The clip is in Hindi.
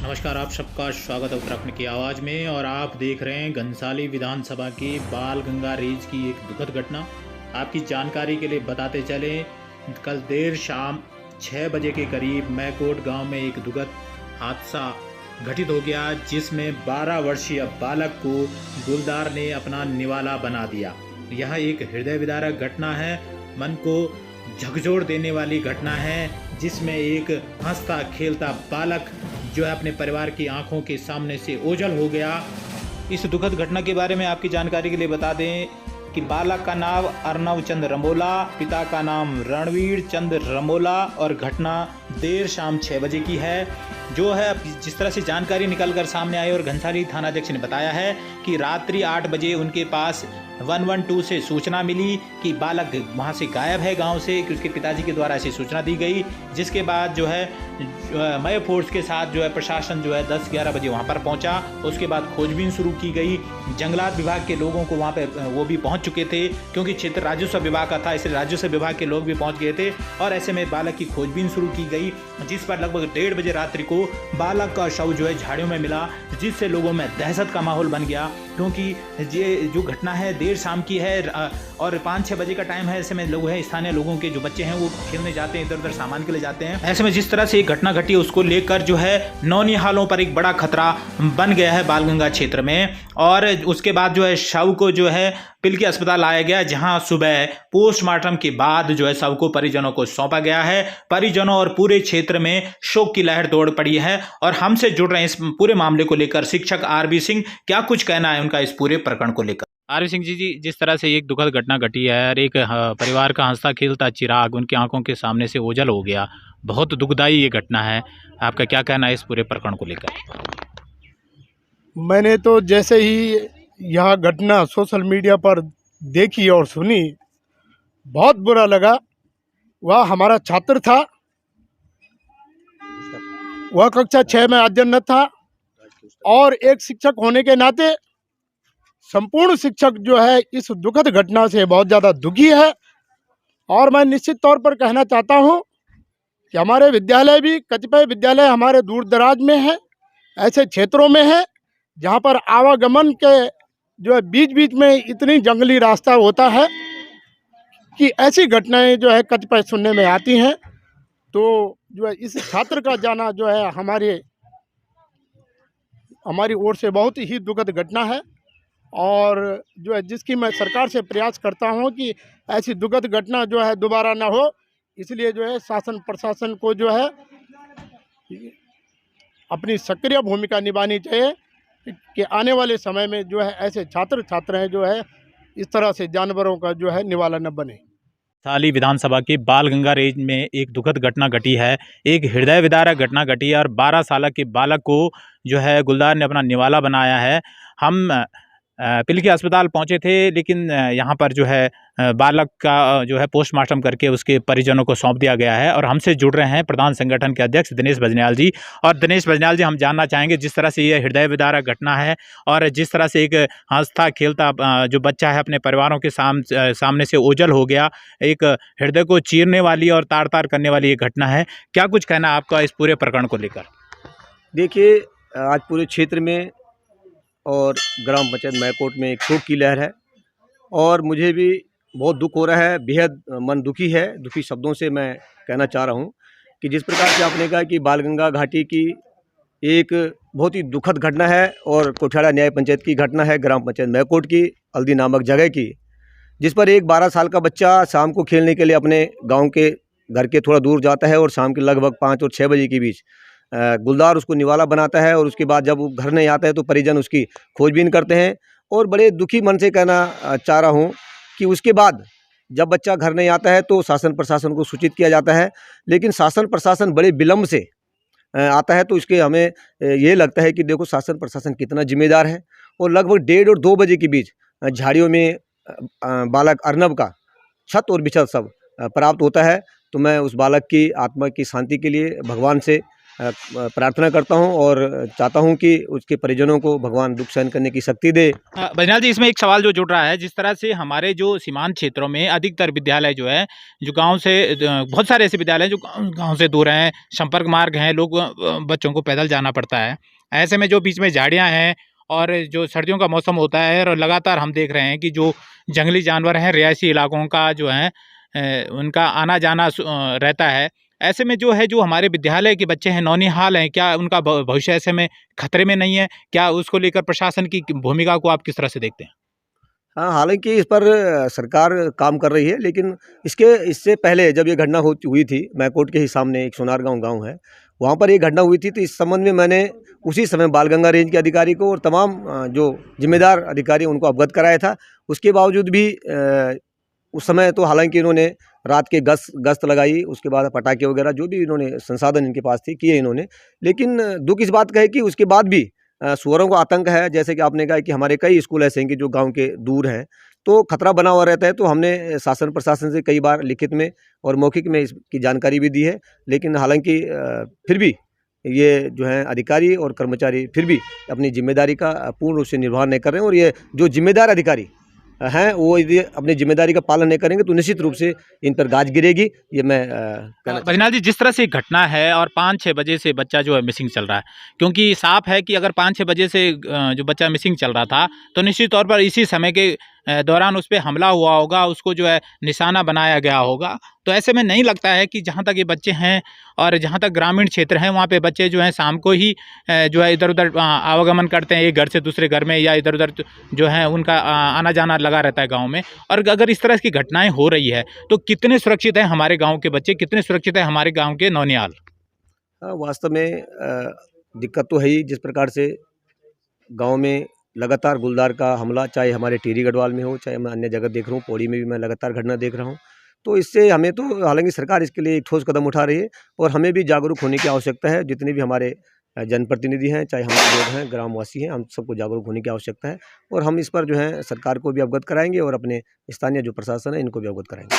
नमस्कार, आप सबका स्वागत है उत्तराखंड की आवाज़ में। और आप देख रहे हैं घनसाली विधानसभा की बाल गंगा रेंज की एक दुखद घटना। आपकी जानकारी के लिए बताते चलें, कल देर शाम 6 बजे के करीब मैकोट गांव में एक दुखद हादसा घटित हो गया, जिसमें 12 वर्षीय बालक को गुलदार ने अपना निवाला बना दिया। यह एक हृदय विदारक घटना है, मन को झकझोर देने वाली घटना है, जिसमें एक हंसता खेलता बालक जो है अपने परिवार की आंखों के सामने से ओझल हो गया। इस दुखद घटना के बारे में आपकी जानकारी के लिए बता दें कि बालक का नाम अर्नव चंद रमोला, पिता का नाम रणवीर चंद रमोला और घटना देर शाम 6 बजे की है। जो है जिस तरह से जानकारी निकलकर सामने आई और घनसाली थानाध्यक्ष ने बताया है कि रात्रि 8 बजे उनके पास 112 से सूचना मिली कि बालक वहां से गायब है गांव से, कि उसके पिताजी के द्वारा ऐसी सूचना दी गई। जिसके बाद जो है मय फोर्स के साथ जो है प्रशासन जो है 10-11 बजे वहां पर पहुंचा। उसके बाद खोजबीन शुरू की गई। जंगलात विभाग के लोगों को वहां पे वो भी पहुंच चुके थे, क्योंकि क्षेत्र राजस्व विभाग का था, इसलिए राजस्व विभाग के लोग भी पहुंच गए थे। और ऐसे में बालक की खोजबीन शुरू की गई, जिस पर लगभग 1:30 बजे रात्रि को बालक का शव जो है झाड़ियों में मिला, जिससे लोगों में दहशत का माहौल बन गया। क्योंकि ये जो घटना है देर शाम की है और 5-6 बजे का टाइम है। ऐसे में लोग हैं, स्थानीय लोगों के जो बच्चे हैं वो खेलने जाते हैं, इधर उधर सामान के लिए जाते हैं। ऐसे में जिस तरह से एक घटना घटी उसको लेकर जो है नौनिहालों पर एक बड़ा खतरा बन गया है बालगंगा क्षेत्र में। और उसके बाद जो है शव को जो है पिलकी अस्पताल लाया गया, जहां सुबह पोस्टमार्टम के बाद जो है शव को परिजनों को सौंपा गया है। परिजनों और पूरे क्षेत्र में शोक की लहर दौड़ पड़ी है। और हमसे जुड़ रहे हैं इस पूरे मामले को लेकर शिक्षक आरबी सिंह, क्या कुछ कहना है उनका इस पूरे प्रकरण को लेकर। आरबी सिंह जी, जिस तरह से एक दुखद घटना घटी है और एक परिवार का हंसता खेलता चिराग उनकी आंखों के सामने से ओझल हो गया, बहुत दुखदाई ये घटना है, आपका क्या कहना है इस पूरे प्रकरण को लेकर। मैंने तो जैसे ही यह घटना सोशल मीडिया पर देखी और सुनी, बहुत बुरा लगा। वह हमारा छात्र था, वह कक्षा 6 में अध्ययनरत था और एक शिक्षक होने के नाते संपूर्ण शिक्षक जो है इस दुखद घटना से बहुत ज़्यादा दुखी है। और मैं निश्चित तौर पर कहना चाहता हूं कि हमारे विद्यालय भी, कतिपय विद्यालय हमारे दूर दराज में है, ऐसे क्षेत्रों में है जहां पर आवागमन के जो है बीच बीच में इतनी जंगली रास्ता होता है कि ऐसी घटनाएं जो है कतिपय सुनने में आती हैं। तो जो है इस छात्र का जाना जो है हमारी ओर से बहुत ही दुखद घटना है। और जो है जिसकी मैं सरकार से प्रयास करता हूं कि ऐसी दुखद घटना जो है दोबारा ना हो। इसलिए जो है शासन प्रशासन को जो है अपनी सक्रिय भूमिका निभानी चाहिए कि आने वाले समय में जो है ऐसे छात्र छात्राएं जो है इस तरह से जानवरों का जो है निवाला न बने। घनसाली विधानसभा की बाल गंगा रेंज में एक दुखद घटना घटी है, एक हृदय विदारक घटना घटी है और 12 साल के बालक को जो है गुलदार ने अपना निवाला बनाया है। हम पिलकी अस्पताल पहुंचे थे, लेकिन यहाँ पर जो है बालक का जो है पोस्टमार्टम करके उसके परिजनों को सौंप दिया गया है। और हमसे जुड़ रहे हैं प्रधान संगठन के अध्यक्ष दिनेश बजन्याल जी। और दिनेश बजन्याल जी, हम जानना चाहेंगे, जिस तरह से ये हृदय विदारक घटना है और जिस तरह से एक हंसता खेलता जो बच्चा है अपने परिवारों के सामने से ओझल हो गया, एक हृदय को चीरने वाली और तार तार करने वाली ये घटना है, क्या कुछ कहना है आपका इस पूरे प्रकरण को लेकर। देखिए, आज पूरे क्षेत्र में और ग्राम पंचायत मैकोट में एक शोक की लहर है और मुझे भी बहुत दुख हो रहा है, बेहद मन दुखी है। दुखी शब्दों से मैं कहना चाह रहा हूँ कि जिस प्रकार से आपने कहा कि बालगंगा घाटी की एक बहुत ही दुखद घटना है और कोठाड़ा न्याय पंचायत की घटना है, ग्राम पंचायत मैकोट की हल्दी नामक जगह की, जिस पर एक 12 साल का बच्चा शाम को खेलने के लिए अपने गाँव के घर के थोड़ा दूर जाता है और शाम के लगभग 5 और 6 बजे के बीच गुलदार उसको निवाला बनाता है। और उसके बाद जब वो घर नहीं आता है तो परिजन उसकी खोजबीन करते हैं। और बड़े दुखी मन से कहना चाह रहा हूँ कि उसके बाद जब बच्चा घर नहीं आता है तो शासन प्रशासन को सूचित किया जाता है, लेकिन शासन प्रशासन बड़े विलम्ब से आता है। तो इसके हमें ये लगता है कि देखो शासन प्रशासन कितना जिम्मेदार है। और लगभग 1:30 और 2 बजे के बीच झाड़ियों में बालक अर्नव का छत और बिछत सब प्राप्त होता है। तो मैं उस बालक की आत्मा की शांति के लिए भगवान से प्रार्थना करता हूं और चाहता हूं कि उसके परिजनों को भगवान दुख सहन करने की शक्ति दे। बैजनाथ जी, इसमें एक सवाल जो जुड़ रहा है, जिस तरह से हमारे जो सीमांत क्षेत्रों में अधिकतर विद्यालय जो है, जो गांव से बहुत सारे ऐसे विद्यालय हैं जो गांव से दूर हैं, संपर्क मार्ग हैं, लोग बच्चों को पैदल जाना पड़ता है। ऐसे में जो बीच में झाड़ियाँ हैं और जो सर्दियों का मौसम होता है और लगातार हम देख रहे हैं कि जो जंगली जानवर हैं, रिहायशी इलाकों का जो है उनका आना जाना रहता है। ऐसे में जो है, जो हमारे विद्यालय के बच्चे हैं, नौनिहाल हैं, क्या उनका भविष्य ऐसे में खतरे में नहीं है? क्या उसको लेकर प्रशासन की भूमिका को आप किस तरह से देखते हैं? हाँ, हालाँकि इस पर सरकार काम कर रही है, लेकिन इससे पहले जब ये घटना हुई थी, मैकोट के ही सामने एक सोनारगाँव गाँव है, वहाँ पर ये घटना हुई थी। तो इस संबंध में मैंने उसी समय बालगंगा रेंज के अधिकारी को और तमाम जो जिम्मेदार अधिकारी उनको अवगत कराया था। उसके बावजूद भी उस समय तो हालाँकि इन्होंने रात के गश्त लगाई, उसके बाद पटाखे वगैरह जो भी इन्होंने संसाधन इनके पास थे किए इन्होंने। लेकिन दुःख इस बात का है कि उसके बाद भी सुअरों को आतंक है। जैसे कि आपने कहा कि हमारे कई स्कूल ऐसे हैं कि जो गाँव के दूर हैं, तो खतरा बना हुआ रहता है। तो हमने शासन प्रशासन से कई बार लिखित में और मौखिक में इसकी जानकारी भी दी है। लेकिन हालाँकि फिर भी ये जो है अधिकारी और कर्मचारी फिर भी अपनी जिम्मेदारी का पूर्ण रूप से निर्वाह नहीं कर रहे हैं। और ये जो जिम्मेदार अधिकारी हैं, वो यदि अपनी जिम्मेदारी का पालन नहीं करेंगे तो निश्चित रूप से इन पर गाज गिरेगी। ये मैं कहना बैजनाथ जी, जिस तरह से घटना है और 5-6 बजे से बच्चा जो है मिसिंग चल रहा है, क्योंकि साफ है कि अगर 5-6 बजे से जो बच्चा मिसिंग चल रहा था, तो निश्चित तौर पर इसी समय के दौरान उस पे हमला हुआ होगा, उसको जो है निशाना बनाया गया होगा। तो ऐसे में नहीं लगता है कि जहाँ तक ये बच्चे हैं और जहाँ तक ग्रामीण क्षेत्र हैं, वहाँ पे बच्चे जो हैं शाम को ही जो है इधर-उधर आवागमन करते हैं, एक घर से दूसरे घर में, या इधर-उधर जो है उनका आना-जाना लगा रहता है गाँव में। और अगर इस तरह की घटनाएँ हो रही है, तो कितने सुरक्षित हैं हमारे गाँव के बच्चे, कितने सुरक्षित है हमारे गाँव के नौनिहाल? वास्तव में दिक्कत तो है ही। जिस प्रकार से गांव में लगातार गुलदार का हमला, चाहे हमारे टिहरी गढ़वाल में हो, चाहे मैं अन्य जगह देख रहा हूँ, पौड़ी में भी मैं लगातार घटना देख रहा हूँ। तो इससे हमें तो, हालांकि सरकार इसके लिए एक ठोस कदम उठा रही है और हमें भी जागरूक होने की आवश्यकता है। जितने भी हमारे जनप्रतिनिधि हैं, चाहे हम लोग हैं, ग्रामवासी हैं, हम सबको जागरूक होने की आवश्यकता है। और हम इस पर जो है सरकार को भी अवगत कराएंगे और अपने स्थानीय जो प्रशासन है इनको भी अवगत कराएंगे।